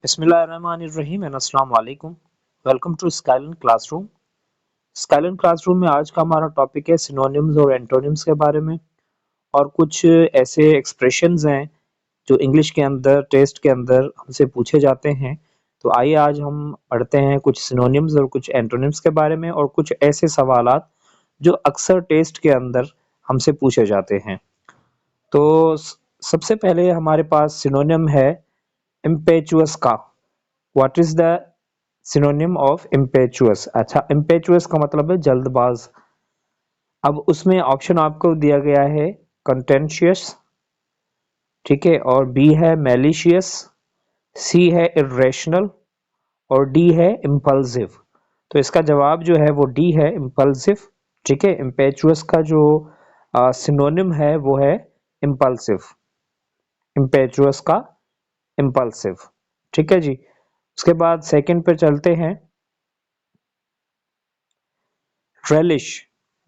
बिस्मिल्लाहिर्रहमानिर्रहीम एंड अस्सलाम वालेकुम। Welcome to Skylan classroom. Skylan classroom में आज का हमारा टॉपिक है सिनोनिम्स और एंटोनिम्स के बारे में, और कुछ ऐसे एक्सप्रेशंस हैं जो इंग्लिश के अंदर टेस्ट के अंदर हमसे पूछे जाते हैं। तो आइए आज हम पढ़ते हैं कुछ सिनोनिम्स और कुछ एंटोनिम्स के बारे में, और कुछ ऐसे सवालात जो अक्सर टेस्ट के अंदर हमसे पूछे जाते हैं। तो सबसे पहले हमारे पास सिनोनिम है इम्पेचुअस का। What is the synonym of impetuous? अच्छा, इम्पेचुअस का मतलब है जल्दबाज। अब उसमें ऑप्शन आपको दिया गया है कंटेंशियस, ठीक है, और बी है मैलिशियस, सी है इर्रेशनल, और डी है इम्पल्सिव। तो इसका जवाब जो है वो डी है, इम्पल्सिव। ठीक है, इम्पेचुअस का जो सिनोनिम है वो है इम्पल्सिव। इम्पेचुअस का इम्पल्सिव। ठीक है जी। उसके बाद सेकंड पे चलते हैं, relish,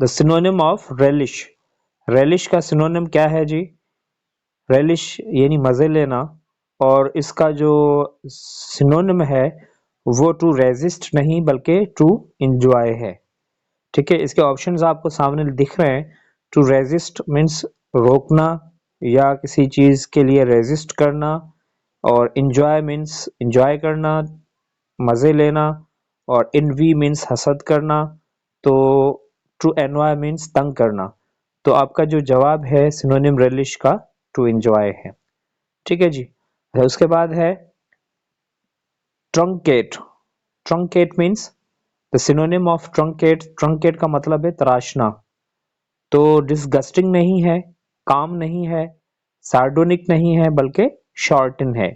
the synonym of relish. Relish का सिनोनिम क्या है जी? रेलिश यानी मजे लेना, और इसका जो सिनोनिम है वो टू रेजिस्ट नहीं बल्कि टू इंजॉय है। ठीक है, इसके ऑप्शंस आपको सामने दिख रहे हैं। टू रेजिस्ट मीन्स रोकना या किसी चीज के लिए रेजिस्ट करना, और इंजॉय मीन्स इंजॉय करना, मजे लेना, और इनवी मीन्स हसद करना। तो टू एनवाय मीन्स तंग करना। तो आपका जो जवाब है सिनोनिम रेलिश का टू एंजॉय है। ठीक है जी। उसके बाद है truncate. Truncate means the synonym of truncate. Truncate का मतलब है तराशना। तो डिसगस्टिंग नहीं है, काम नहीं है, सार्डोनिक नहीं है, बल्कि शॉर्टन है।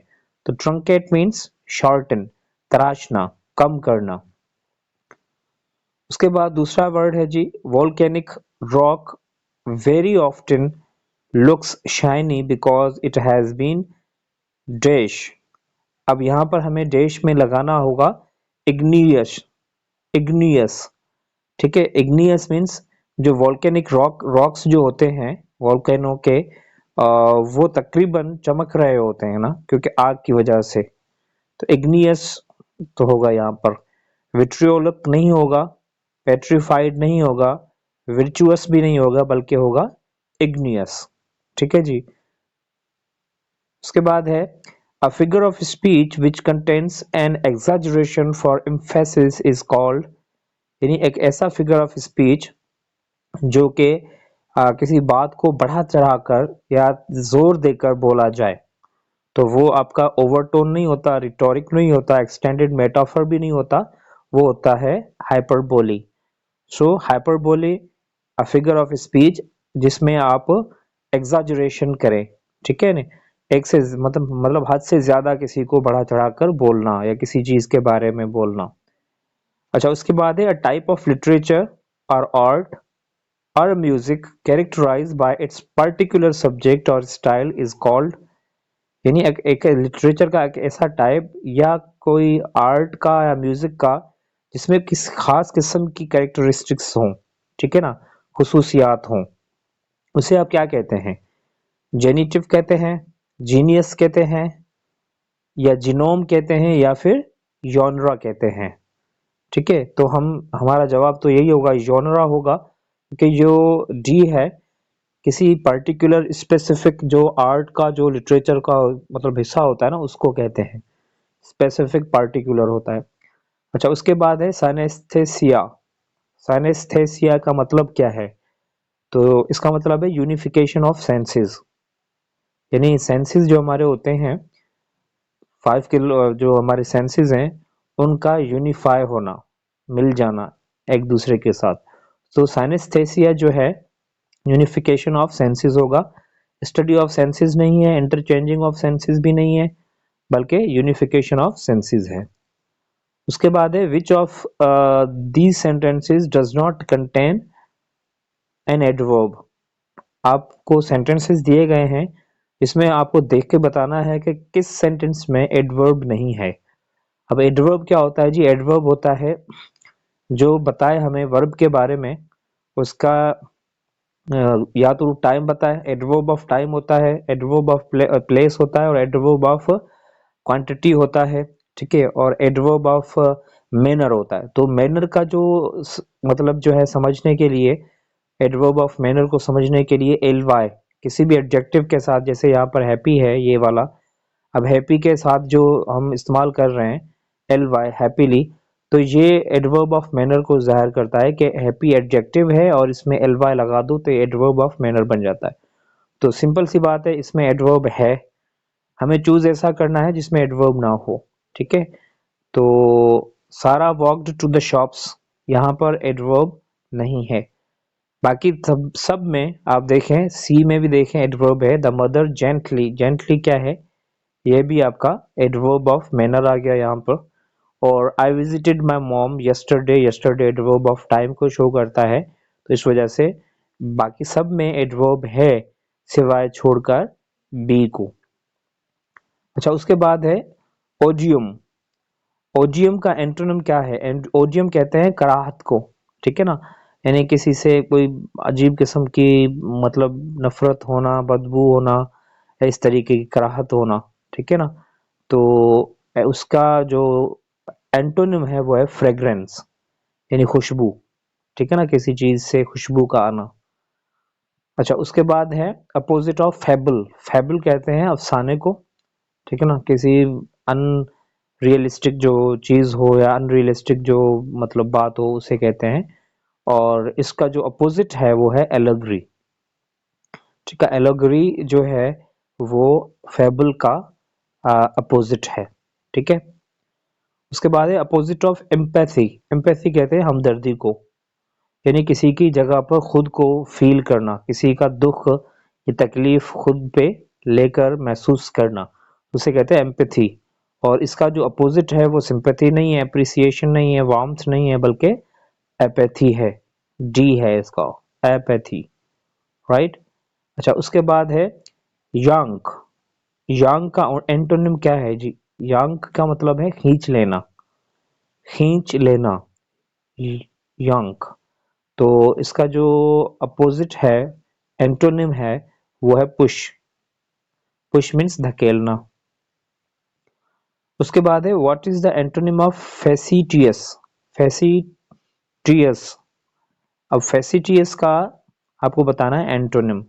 तो ट्रंकेट मीन्स शॉर्टन, तराशना, कम करना। उसके बाद दूसरा वर्ड है जी volcanic rock. Very often looks shiny because it has been dash. अब यहाँ पर हमें डैश में लगाना होगा इग्नियस। इग्नियस, ठीक है। इग्नियस मीन्स जो वोल्केनिक रॉक्स जो होते हैं वोल्केनो के, वो तकरीबन चमक रहे होते हैं ना, क्योंकि आग की वजह से। तो इग्नियस तो होगा यहाँ पर। विट्रियोलिक नहीं होगा, पेट्रिफाइड नहीं होगा, विर्चुअस भी नहीं होगा, बल्कि होगा इग्नियस। ठीक है जी। उसके बाद है a figure of speech which contains an exaggeration for emphasis is called. यानी एक ऐसा फिगर ऑफ स्पीच जो कि किसी बात को बढ़ा चढ़ाकर या जोर देकर बोला जाए, तो वो आपका ओवरटोन नहीं होता, रिटोरिक नहीं होता, एक्सटेंडेड मेटाफर भी नहीं होता, वो होता है hyperbole. So hyperbole a figure of speech जिसमें आप एग्जैजरेशन करें। ठीक है ना, एक से मतलब हद से ज्यादा किसी को बढ़ा चढ़ाकर बोलना या किसी चीज के बारे में बोलना। अच्छा, उसके बाद है अ टाइप ऑफ लिटरेचर और आर्ट और music characterised by its particular subject और स्टाइल इज कॉल्ड। यानी एक लिटरेचर का एक ऐसा टाइप या कोई आर्ट का या म्यूजिक का जिसमें किस खास किस्म की कैरेक्टरिस्टिक्स हों, ठीक है ना, खुसूसियात हों, उसे आप क्या कहते हैं? जेनिटिव कहते हैं, जीनियस कहते हैं, या जिनोम कहते हैं, या फिर जॉनरा कहते हैं। ठीक है, तो हम हमारा जवाब तो यही होगा, जॉनरा होगा, कि जो डी है किसी पर्टिकुलर स्पेसिफिक जो आर्ट का जो लिटरेचर का मतलब हिस्सा होता है ना, उसको कहते हैं। स्पेसिफिक पार्टिकुलर होता है। अच्छा, उसके बाद है साइनेस्थेसिया। साइनेस्थेसिया का मतलब क्या है? तो इसका मतलब है यूनिफिकेशन ऑफ सेंसेस। यानी सेंसेस जो हमारे होते हैं, 5 किलो जो हमारे सेंसेस हैं, उनका यूनिफाई होना, मिल जाना एक दूसरे के साथ। तो साइनेस्थेसिया जो है यूनिफिकेशन ऑफ सेंसेस होगा। स्टडी ऑफ सेंसेस नहीं है, इंटरचेंजिंग ऑफ सेंसेस भी नहीं है, बल्कि यूनिफिकेशन ऑफ सेंसेस है। उसके बाद है which of these sentences does not contain an adverb. आपको सेंटेंसेस दिए गए हैं, इसमें आपको देख के बताना है कि किस सेंटेंस में एडवर्ब नहीं है। अब एडवर्ब क्या होता है जी? एडवर्ब होता है जो बताए हमें वर्ब के बारे में, उसका या तो टाइम बताए, एडवर्ब ऑफ टाइम होता है, एडवर्ब ऑफ प्लेस होता है, और एडवर्ब ऑफ क्वांटिटी होता है, ठीक है, और एडवर्ब ऑफ मैनर होता है। तो मैनर का जो मतलब जो है समझने के लिए, एडवर्ब ऑफ मैनर को समझने के लिए एल वाई किसी भी एडजेक्टिव के साथ, जैसे यहाँ पर हैप्पी है ये वाला, अब हैप्पी के साथ जो हम इस्तेमाल कर रहे हैं एल वाई हैप्पीली, तो ये एडवर्ब ऑफ मैनर को जाहिर करता है कि हैप्पी एडजेक्टिव है और इसमें एल वाई लगा दो तो एडवर्ब ऑफ मैनर बन जाता है। तो सिंपल सी बात है, इसमें एडवर्ब है, हमें चूज ऐसा करना है जिसमें एडवर्ब ना हो, ठीक है। तो सारा वॉक्ड टू द शॉप्स, यहाँ पर एडवर्ब नहीं है। बाकी सब सब में आप देखें, सी में भी देखें एडवर्ब है। द मदर जेंटली, जेंटली क्या है, ये भी आपका एडवर्ब ऑफ मैनर आ गया यहाँ पर। और I visited my mom yesterday, yesterday adverb of time को शो करता है, तो इस वजह से बाकी सब में एडवर्ब है सिवाय छोड़कर बी को। अच्छा, उसके बाद है ओजियम। ओजियम का एंटोनिम क्या है? ओजियम कहते हैं कराहत को, ठीक है ना, यानी किसी से कोई अजीब किस्म की मतलब नफरत होना, बदबू होना, इस तरीके की कराहत होना, ठीक है ना। तो उसका जो एंटोनिम है वो है फ्रेग्रेंस, यानी खुशबू, ठीक है ना, किसी चीज से खुशबू का आना। अच्छा, उसके बाद है अपोजिट ऑफ फेबल। फेबल कहते हैं अफसाने को, ठीक है ना, किसी अनरियलिस्टिक जो चीज हो या अनरियलिस्टिक जो मतलब बात हो उसे कहते हैं। और इसका जो अपोजिट है वो है एलेगरी, ठीक है। एलेगरी जो है वो फेबल का अपोजिट है, ठीक है। उसके बाद है अपोजिट ऑफ एम्पैथी। एम्पैथी कहते हैं हमदर्दी को, यानी किसी की जगह पर खुद को फील करना, किसी का दुख या तकलीफ खुद पे लेकर महसूस करना, उसे कहते हैं एम्पैथी। और इसका जो अपोजिट है वो सिंपैथी नहीं है, अप्रिसिएशन नहीं है, वार्मथ नहीं है, बल्कि एपैथी है, डी है इसका, एपैथी, राइट। अच्छा, उसके बाद है यांक। यांग का एंटोनिम क्या है जी? यांग का मतलब है खींच लेना, खींच लेना, यांक। तो इसका जो अपोजिट है, एंटोनिम है, वो है पुश। Push means धकेलना। उसके बाद है what is the antonym of facetious. Facetious, अब फेसिटियस का आपको बताना है एंटोनिम,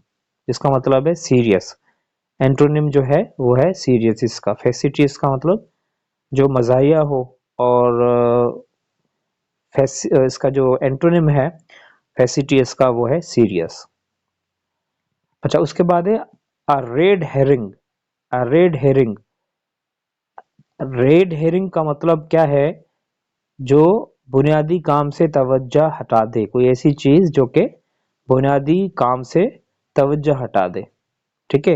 जिसका मतलब है सीरियस। एंटोनिम जो है वो है सीरियस। इसका फेसिटियस का मतलब जो मजाहिया हो, और इसका जो एंटोनिम है फेसिटियस का वो है सीरियस। अच्छा, उसके बाद है अ रेड हेरिंग। अ रेड हेरिंग, रेड हेरिंग का मतलब क्या है? जो बुनियादी काम से तवज्जो हटा दे, कोई ऐसी चीज जो कि बुनियादी काम से तवज्जो हटा दे, ठीक है।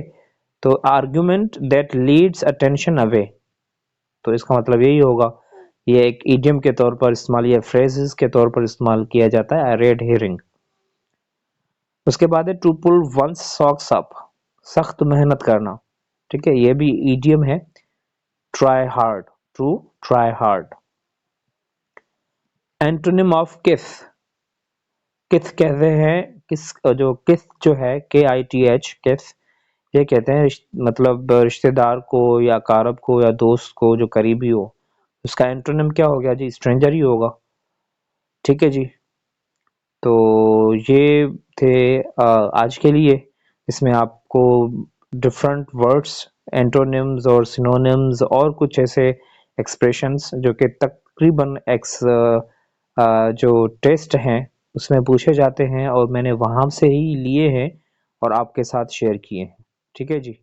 तो argument that leads attention away, तो इसका मतलब यही होगा। ये एक इडियम के तौर पर इस्तेमाल या फ्रेजेस के तौर पर इस्तेमाल किया जाता है, रेड हेरिंग। उसके बाद है to pull one's socks up, सख्त मेहनत करना, ठीक है, ये भी इडियम है। Try hard, to try hard. Antonym of kiss. Kiss कहते हैं, किस जो किस जो है के आई टी एच, किस, ये कहते हैं मतलब रिश्तेदार को या कारब को या दोस्त को जो करीबी हो। उसका एंटोनिम क्या हो गया जी? स्ट्रेंजर ही होगा, ठीक है जी। तो ये थे आज के लिए। इसमें आपको डिफरेंट वर्ड्स, एंटोनिम्स और सिनोनिम्स और कुछ ऐसे एक्सप्रेशंस जो कि तकरीबन जो टेस्ट हैं उसमें पूछे जाते हैं और मैंने वहाँ से ही लिए हैं और आपके साथ शेयर किए हैं, ठीक है जी।